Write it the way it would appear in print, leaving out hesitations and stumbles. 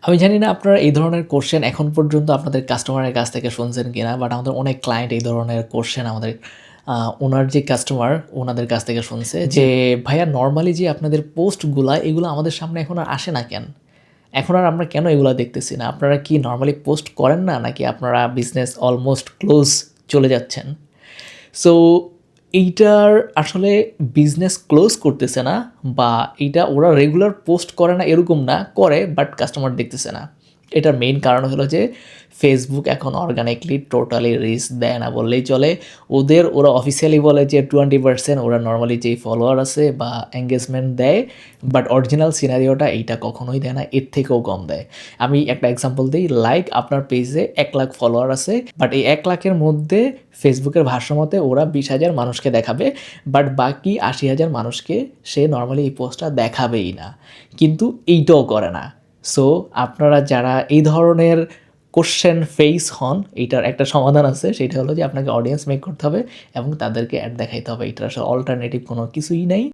আমি জানি না আপনারা এই ধরনের কোয়েশ্চেন এখন পর্যন্ত আপনাদের কাস্টমারের কাছ থেকে শুনছেন কিনা, বাট আমাদের অনেক ক্লায়েন্ট এই ধরনের কোয়েশ্চেন আমাদের ওনার যে কাস্টমার ওনাদের কাছ থেকে শুনছে যে, "ভাইয়া নরমালি যে আপনাদের পোস্টগুলা এগুলো আমাদের সামনে এখন আর আসে না কেন? এখন আর আমরা কেন এগুলা দেখতেছি না? আপনারা কি নরমালি পোস্ট করেন না? নাকি আপনারা বিজনেস অলমোস্ট ক্লোজ চলে যাচ্ছেন?" সো এইটার আসলে বিজনেস ক্লোজ করতেছে না, বা এইটা ওরা রেগুলার পোস্ট করে না এরকম না, করে বাট কাস্টমার দেখতেছে না। এটার মেইন কারণ হলো যে ফেসবুক এখন অর্গানিকলি টোটালি রিচ দেয় না বললেই চলে। ওরা অফিসিয়ালি বলে যে 20% ওরা নর্মালি যেই ফলোয়ার আছে বা এঙ্গেজমেন্ট দেয়, বাট অরিজিনাল সিনারিওটা এইটা কখনোই দেয় না, এর থেকেও কম দেয়। আমি একটা এক্সাম্পল দিই, লাইক আপনার পেজে 1,00,000 ফলোয়ার আছে, বাট এই 1,00,000-এর মধ্যে ফেসবুকের ভাষ্যমতে ওরা 20,000 মানুষকে দেখাবে, বাট বাকি 80,000 মানুষকে সে নর্মালি এই পোস্টটা দেখাবেই না, কিন্তু এইটাও করে না। সো আপনারা যারা এই ধরনের কোশ্চেন ফেস হন, এইটার একটা সমাধান আছে, সেটা হলো যে আপনাকে অডিয়েন্স মেক করতে হবে এবং তাদেরকে অ্যাড দেখাইতে হবে। এটার আসলে অল্টারনেটিভ কোনো কিছুই নেই।